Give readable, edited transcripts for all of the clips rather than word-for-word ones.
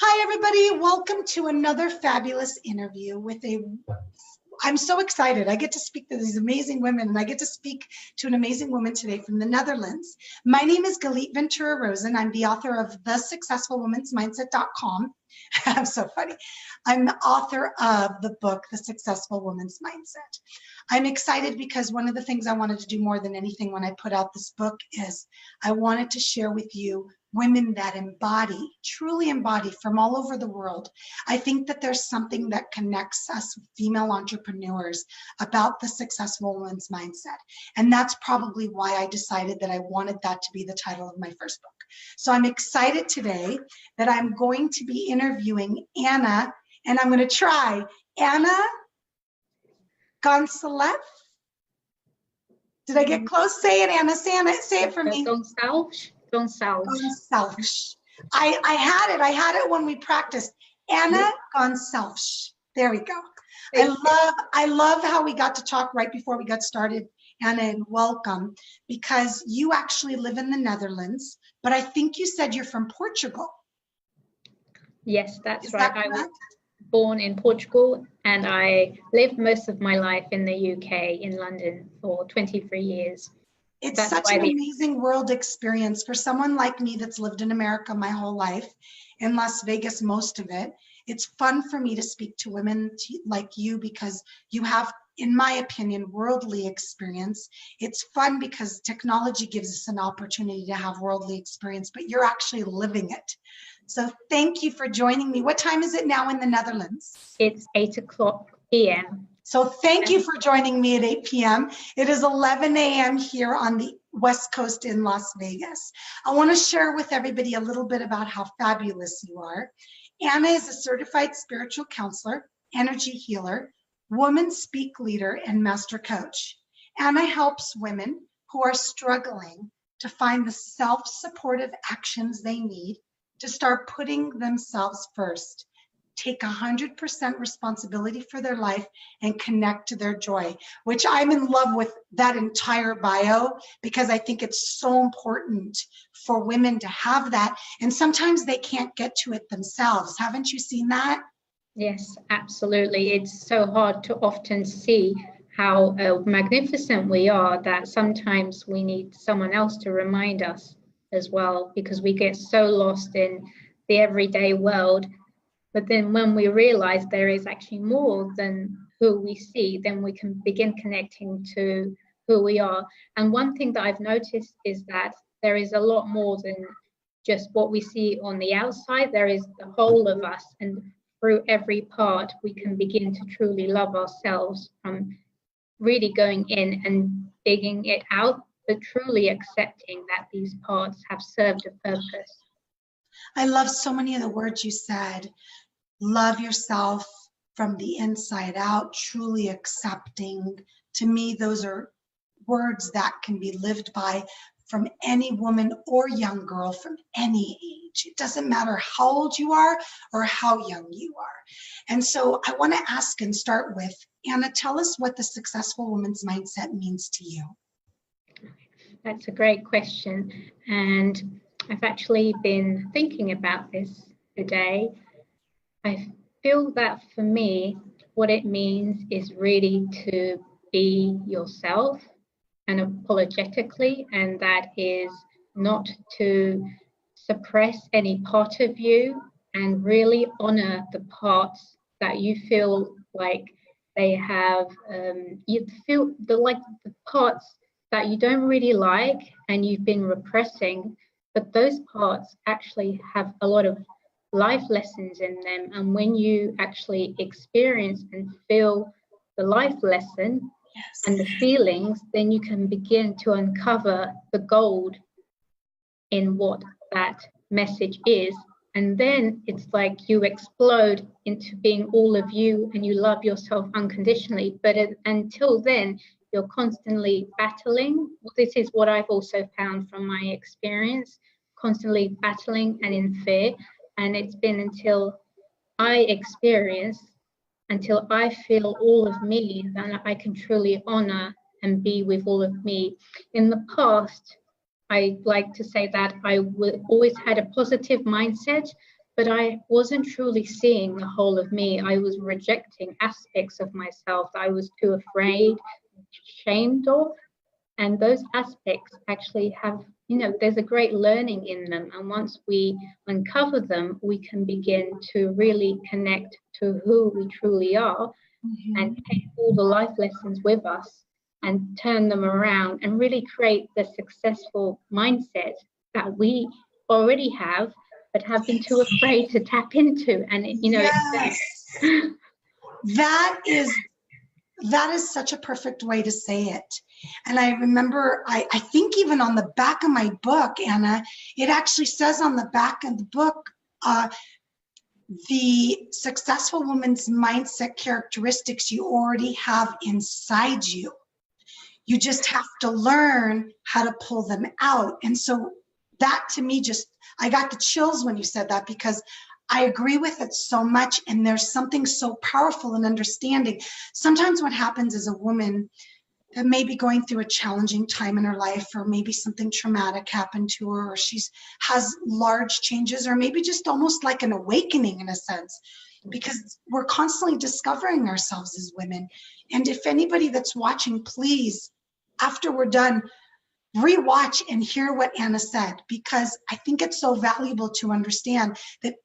Hi, everybody. Welcome to another fabulous interview with I'm so excited. I get to speak to these amazing women, and I get to speak to an amazing woman today from the Netherlands. My name is Galit Ventura-Rozen. I'm the author of thesuccessfulwomansmindset.com. I'm so funny. I'm the author of the book, The Successful Woman's Mindset. I'm excited because one of the things I wanted to do more than anything when I put out this book is I wanted to share with you women that embody, truly embody from all over the world. I think that there's something that connects us female entrepreneurs about the successful woman's mindset. And that's probably why I decided that I wanted that to be the title of my first book. So I'm excited today that I'm going to be interviewing Anna, and I'm going to try Anna Goncalvesabout. Did I get close? Say it, Anna. Say it for me. Goncalvesabout. I had it when we practiced. Anna Goncalvesabout. There we go. I love how we got to talk right before we got started, Anna, and welcome, because you actually live in the Netherlands, but I think you said you're from Portugal. Yes, that's right. I was born in Portugal, and I lived most of my life in the UK, in London, for 23 years. It's such an amazing world experience for someone like me that's lived in America my whole life, in Las Vegas most of it. It's fun for me to speak to women like you because you have, in my opinion, worldly experience. It's fun because technology gives us an opportunity to have worldly experience, but you're actually living it. So thank you for joining me. What time is it now in the Netherlands? It's 8:00 p.m. So thank you for joining me at 8 p.m. It is 11 a.m. here on the West Coast in Las Vegas. I want to share with everybody a little bit about how fabulous you are. Anna is a certified spiritual counselor, energy healer, woman speak leader, and master coach. Anna helps women who are struggling to find the self-supportive actions they need to start putting themselves first, take 100% responsibility for their life, and connect to their joy, which I'm in love with that entire bio because I think it's so important for women to have that. And sometimes they can't get to it themselves. Haven't you seen that? Yes, absolutely. It's so hard to often see how magnificent we are that sometimes we need someone else to remind us as well, because we get so lost in the everyday world. But then when we realize there is actually more than who we see, then we can begin connecting to who we are. And one thing that I've noticed is that there is a lot more than just what we see on the outside. There is the whole of us, and through every part, we can begin to truly love ourselves, from really going in and digging it out, but truly accepting that these parts have served a purpose. I love so many of the words you said. Love yourself from the inside out, truly accepting. To me, those are words that can be lived by from any woman or young girl from any age. It doesn't matter how old you are or how young you are. And so I want to ask and start with, Anna, tell us what the successful woman's mindset means to you. That's a great question. And I've actually been thinking about this today. I feel that for me, what it means is really to be yourself unapologetically, and that is not to suppress any part of you and really honor the parts that you feel like they have, you feel the parts that you don't really like and you've been repressing, but those parts actually have a lot of life lessons in them. And when you actually experience and feel the life lesson, yes, and the feelings, then you can begin to uncover the gold in what that message is. And then it's like you explode into being all of you and you love yourself unconditionally. But until then, you're constantly battling. This is what I've also found from my experience, constantly battling and in fear. And it's been until I feel all of me, then I can truly honor and be with all of me. In the past, I like to say that I always had a positive mindset, but I wasn't truly seeing the whole of me. I was rejecting aspects of myself that I was too afraid, ashamed of. And those aspects actually have, there's a great learning in them. And once we uncover them, we can begin to really connect to who we truly are and take all the life lessons with us and turn them around and really create the successful mindset that we already have, but have been too afraid to tap into. And yes. That is such a perfect way to say it. And I remember, I think even on the back of my book, Anna, it actually says on the back of the book, the successful woman's mindset characteristics you already have inside you. You just have to learn how to pull them out. And so that to me I got the chills when you said that, because I agree with it so much. And there's something so powerful in understanding. Sometimes what happens is a woman that may be going through a challenging time in her life, or maybe something traumatic happened to her, or has large changes, or maybe just almost like an awakening in a sense, because we're constantly discovering ourselves as women. And if anybody that's watching, please, after we're done, rewatch and hear what Anna said, because I think it's so valuable to understand that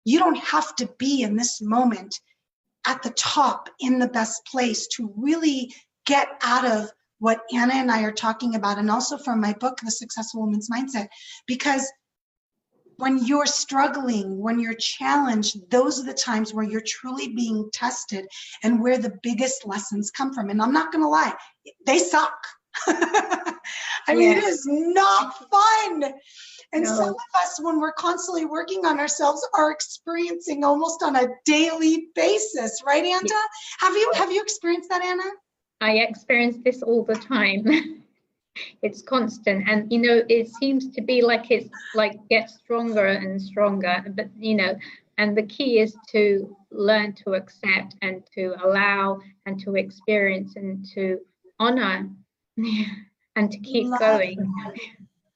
you don't have to be in this moment at the top in the best place to really get out of what Anna and I are talking about, and also from my book, The Successful Woman's Mindset, because when you're struggling, when you're challenged, those are the times where you're truly being tested and where the biggest lessons come from. And I'm not going to lie, they suck. I mean, it is not fun. And some of us, when we're constantly working on ourselves, are experiencing almost on a daily basis, right, Anta? Yeah. Have you experienced that, Anna? I experience this all the time. It's constant, and it seems to be like it's like gets stronger and stronger. But and the key is to learn to accept and to allow and to experience and to honor and to keep going.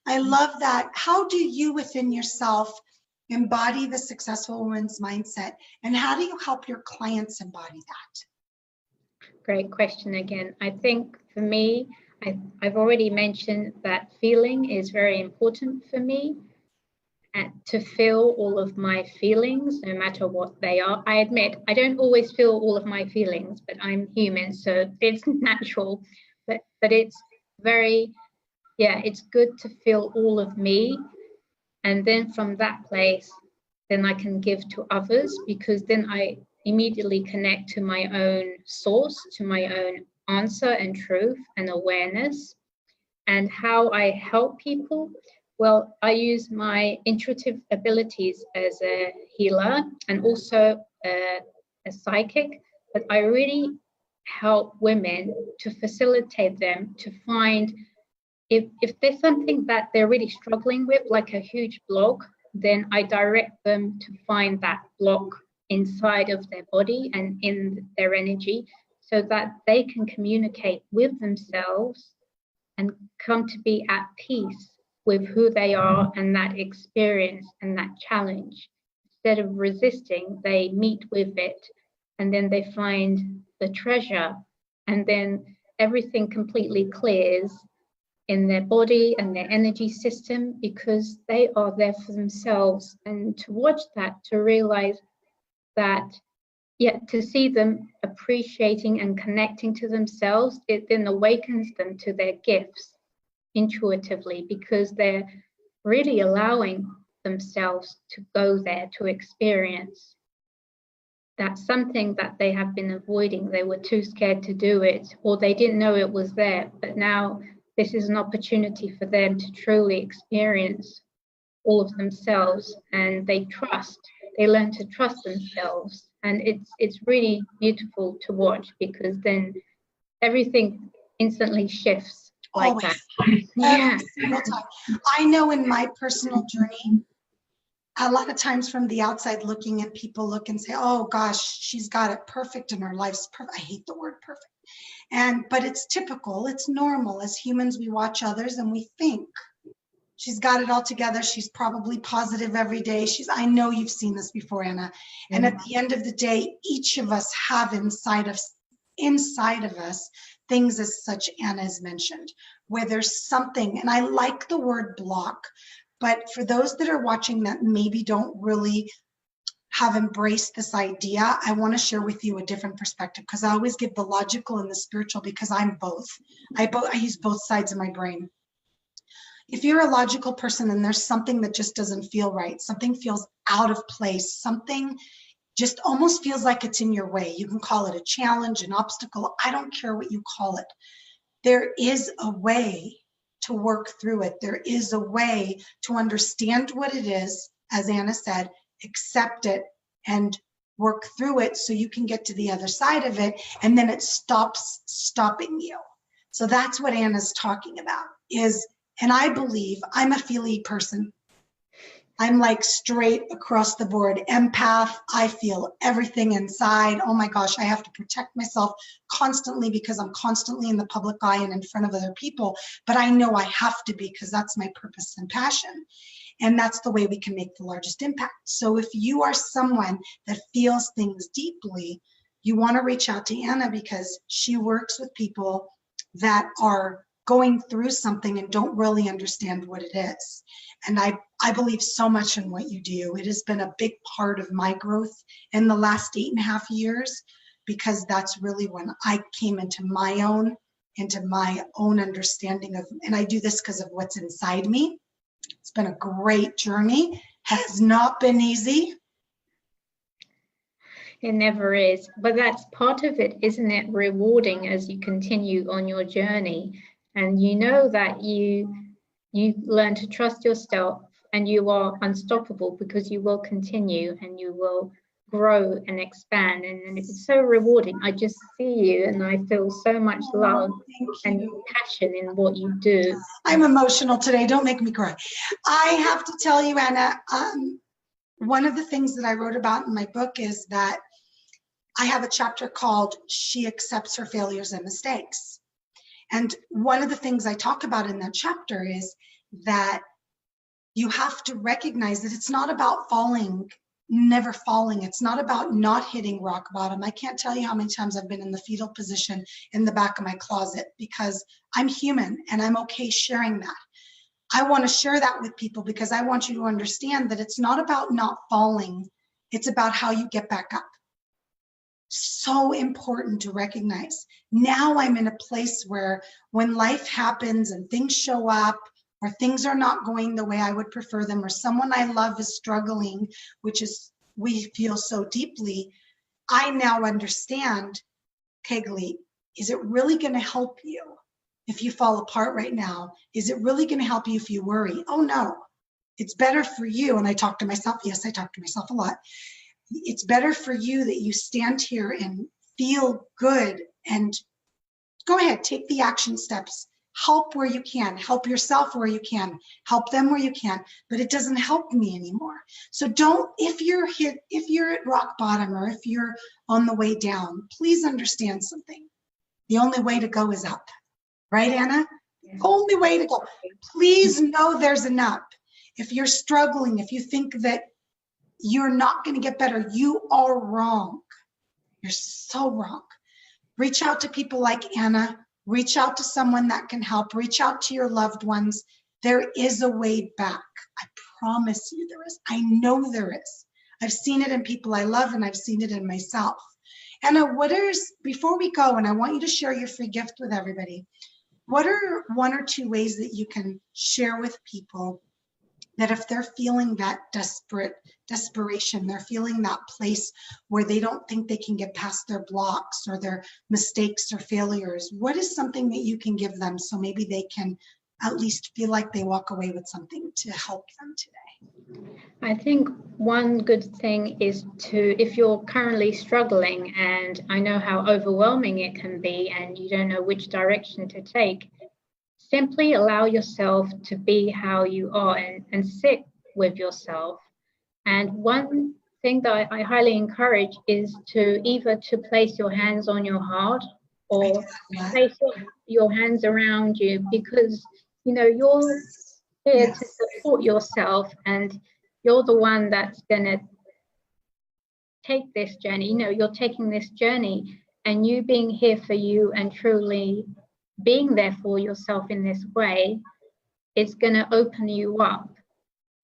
I love that. How do you within yourself embody the successful woman's mindset, and how do you help your clients embody that? Great question again. I think for me, I've already mentioned that feeling is very important for me, and to feel all of my feelings, no matter what they are. I admit I don't always feel all of my feelings, but I'm human, so it's natural. But it's very, it's good to feel all of me. And then from that place, then I can give to others, because then I immediately connect to my own source, to my own answer and truth and awareness. And how I help people, well, I use my intuitive abilities as a healer and also a psychic, but I really help women to facilitate them to find, if there's something that they're really struggling with, like a huge block, then I direct them to find that block inside of their body and in their energy, so that they can communicate with themselves and come to be at peace with who they are and that experience and that challenge. Instead of resisting, they meet with it, and then they find the treasure, and then everything completely clears in their body and their energy system, because they are there for themselves. And to watch that, to realize that, to see them appreciating and connecting to themselves, it then awakens them to their gifts intuitively, because they're really allowing themselves to go there, to experience. That's something that they have been avoiding. They were too scared to do it, or they didn't know it was there. But now this is an opportunity for them to truly experience all of themselves, and they learn to trust themselves. And it's really beautiful to watch, because then everything instantly shifts like Always. that. Every single time. I know in my personal journey, a lot of times from the outside looking at, people look and say, oh gosh, she's got it perfect and her life's perfect. I hate the word perfect. But it's typical, it's normal. As humans, we watch others and we think She's got it all together. She's probably positive every day. I know you've seen this before, Anna. And at the end of the day, each of us have inside of us things as such Anna has mentioned, where there's something, and I like the word block, but for those that are watching that maybe don't really have embraced this idea, I want to share with you a different perspective, because I always give the logical and the spiritual, because I'm both. I use both sides of my brain. If you're a logical person and there's something that just doesn't feel right, something feels out of place, something just almost feels like it's in your way. You can call it a challenge, an obstacle. I don't care what you call it. There is a way to work through it. There is a way to understand what it is, as Anna said, accept it and work through it so you can get to the other side of it, and then it stops stopping you. So that's what Anna's talking about is, and I believe I'm a feely person. I'm like straight across the board empath. I feel everything inside. Oh my gosh, I have to protect myself constantly because I'm constantly in the public eye and in front of other people. But I know I have to be, because that's my purpose and passion. And that's the way we can make the largest impact. So if you are someone that feels things deeply, you want to reach out to Anna, because she works with people that are going through something and don't really understand what it is. And I believe so much in what you do. It has been a big part of my growth in the last 8.5 years, because that's really when I came into my own understanding of, and I do this because of what's inside me. It's been a great journey. Has not been easy. It never is, but that's part of it, isn't it? Rewarding as you continue on your journey, and you know that you learn to trust yourself, and you are unstoppable, because you will continue and you will grow and expand, and it's so rewarding. I just see you and I feel so much love and passion in what you do. I'm emotional today. Don't make me cry. I have to tell you, Anna, one of the things that I wrote about in my book is that I have a chapter called She Accepts Her Failures and Mistakes. And one of the things I talk about in that chapter is that you have to recognize that it's not about falling, never falling. It's not about not hitting rock bottom. I can't tell you how many times I've been in the fetal position in the back of my closet, because I'm human and I'm okay sharing that. I want to share that with people because I want you to understand that it's not about not falling. It's about how you get back up. So important to recognize. Now I'm in a place where when life happens and things show up, or things are not going the way I would prefer them, or someone I love is struggling, which is, we feel so deeply, I now understand, okay, Galit, is it really going to help you if you fall apart right now? Is it really going to help you if you worry? Oh no, it's better for you. And I talk to myself. Yes, I talk to myself a lot. It's better for you that you stand here and feel good and go ahead, take the action steps. Help where you can, help yourself where you can, help them where you can, but it doesn't help me anymore. So don't, if you're at rock bottom, or if you're on the way down, please understand something. The only way to go is up. Right, Anna? Yes. Only way to go. Please know there's an up. If you're struggling, if you think that you're not going to get better, you are wrong. You're so wrong. Reach out to people like Anna. Reach out to someone that can help. Reach out to your loved ones. There is a way back. I promise you there is. I know there is. I've seen it in people I love, and I've seen it in myself. Anna, before we go, and I want you to share your free gift with everybody, what are 1 or 2 ways that you can share with people that if they're feeling that desperation, they're feeling that place where they don't think they can get past their blocks or their mistakes or failures, what is something that you can give them so maybe they can at least feel like they walk away with something to help them today? I think one good thing is to, if you're currently struggling, and I know how overwhelming it can be and you don't know which direction to take, simply allow yourself to be how you are and sit with yourself. And one thing that I highly encourage is to either to place your hands on your heart or place your hands around you, because you know here Yes. to support yourself, and you're the one that's going to take this journey. You know, you're taking this journey, and you being here for you and truly being there for yourself in this way, it's going to open you up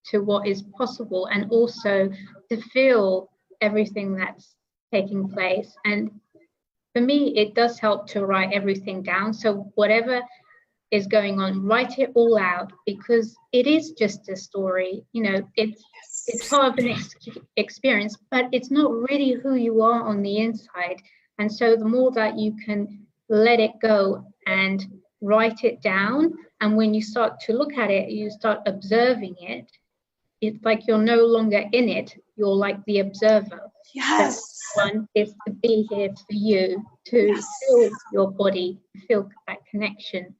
to what is possible, and also to feel everything that's taking place. And for me, it does help to write everything down. So whatever is going on, write it all out, because it is just a story. You know, it's part of an experience, but it's not really who you are on the inside. And so the more that you can let it go and write it down, and when you start to look at it, you start observing it, it's like you're no longer in it, you're like the observer. Yes. So one is to be here for you, to feel your body, feel that connection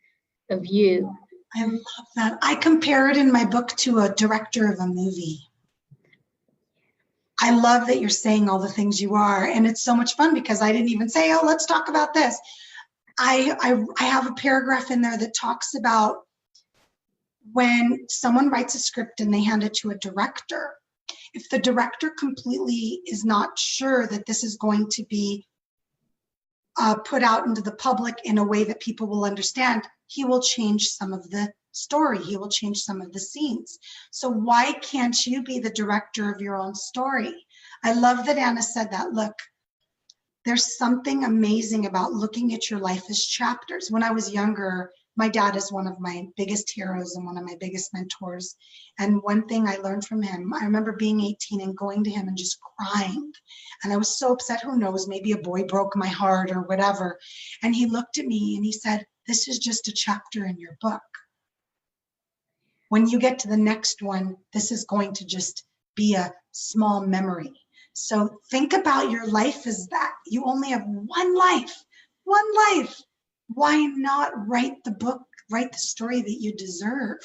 of you. I love that. I compare it in my book to a director of a movie. I love that you're saying all the things you are, and it's so much fun because I didn't even say, oh, let's talk about this. I have a paragraph in there that talks about when someone writes a script and they hand it to a director, if the director completely is not sure that this is going to be put out into the public in a way that people will understand, he will change some of the story. He will change some of the scenes. So why can't you be the director of your own story? I love that Anna said that. Look, there's something amazing about looking at your life as chapters. When I was younger, my dad is one of my biggest heroes and one of my biggest mentors. And one thing I learned from him, I remember being 18 and going to him and just crying. And I was so upset, who knows, maybe a boy broke my heart or whatever. And he looked at me and he said, this is just a chapter in your book. When you get to the next one, this is going to just be a small memory. So think about your life as that. You only have one life, one life. Why not write the book, write the story that you deserve?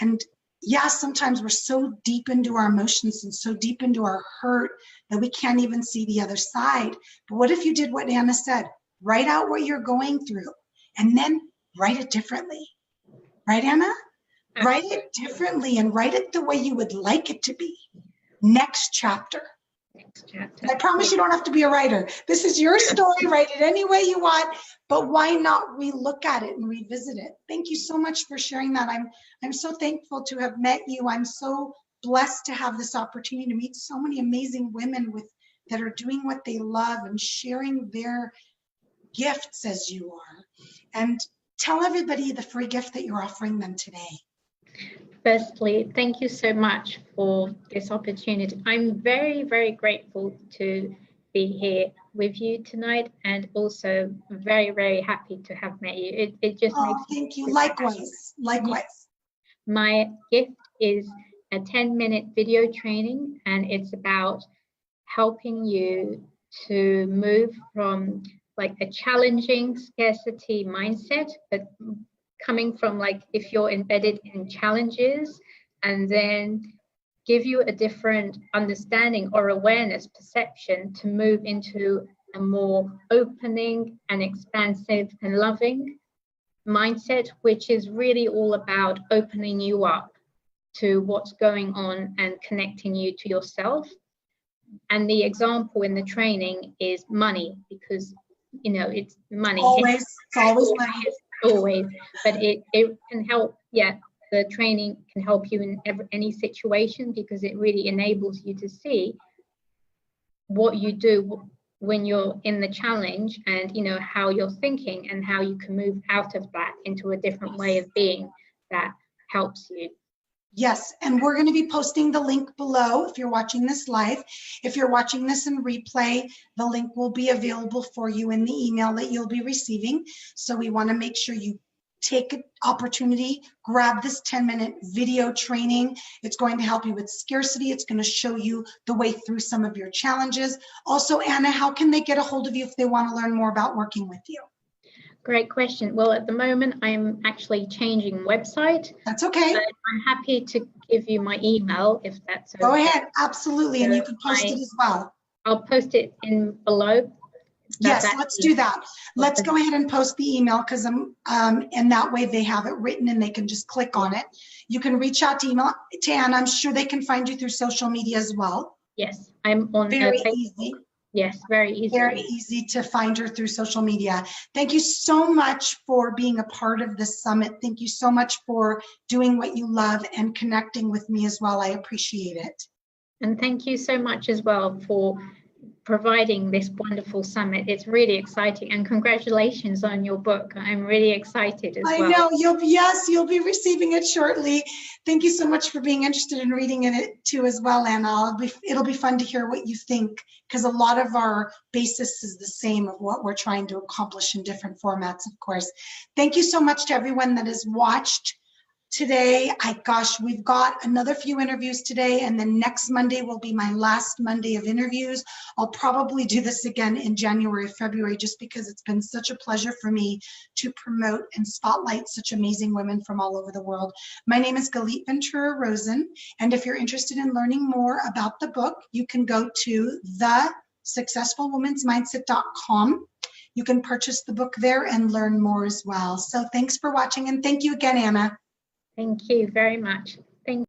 And yeah, sometimes we're so deep into our emotions and so deep into our hurt that we can't even see the other side. But what if you did what Anna said? Write out what you're going through and then write it differently. Right, Anna? Write it differently and write it the way you would like it to be. Next chapter. Next chapter. I promise you don't have to be a writer. This is your story. Write it any way you want, but why not relook at it and revisit it? Thank you so much for sharing that. I'm so thankful to have met you. I'm so blessed to have this opportunity to meet so many amazing women that are doing what they love and sharing their gifts as you are. And tell everybody the free gift that you're offering them today. Firstly, thank you so much for this opportunity. I'm very, very grateful to be here with you tonight, and also very, very happy to have met you. It just makes me thank you. Likewise. Likewise. My gift is a 10-minute video training, and it's about helping you to move from like a challenging scarcity mindset, but coming from like if you're embedded in challenges, and then give you a different understanding or awareness, perception to move into a more opening and expansive and loving mindset, which is really all about opening you up to what's going on and connecting you to yourself. And the example in the training is money, because you know it's money. It's always money. Always, but it can help. Yeah, the training can help you in any situation, because it really enables you to see what you do when you're in the challenge, and you know how you're thinking and how you can move out of that into a different way of being that helps you. Yes, and we're going to be posting the link below if you're watching this live. If you're watching this in replay, the link will be available for you in the email that you'll be receiving. So we want to make sure you take an opportunity, grab this 10-minute video training. It's going to help you with scarcity. It's going to show you the way through some of your challenges. Also, Anna, how can they get a hold of you if they want to learn more about working with you? Great question. Well, at the moment, I'm actually changing website. That's okay. But I'm happy to give you my email if that's okay. Go ahead. Absolutely. So and you can post it as well. I'll post it in below. Yes, let's do that. Let's go ahead and post the email, because and that way they have it written and they can just click on it. You can reach out to Anna. I'm sure they can find you through social media as well. Yes, I'm on very Facebook. Easy. Yes, very easy. Very easy to find her through social media. Thank you so much for being a part of this summit. Thank you so much for doing what you love and connecting with me as well. I appreciate it. And thank you so much as well for providing this wonderful summit. It's really exciting, and congratulations on your book. I'm really excited as well. I know, you'll be receiving it shortly. Thank you so much for being interested in reading it too as well, Anna. It'll be fun to hear what you think, because a lot of our basis is the same of what we're trying to accomplish in different formats, of course. Thank you so much to everyone that has watched today. Gosh, we've got another few interviews today, and then next Monday will be my last Monday of interviews. I'll probably do this again in January, February, just because it's been such a pleasure for me to promote and spotlight such amazing women from all over the world. My name is Galit Ventura-Rozen, and if you're interested in learning more about the book, you can go to thesuccessfulwomensmindset.com. You can purchase the book there and learn more as well. So thanks for watching, and thank you again, Anna. Thank you very much.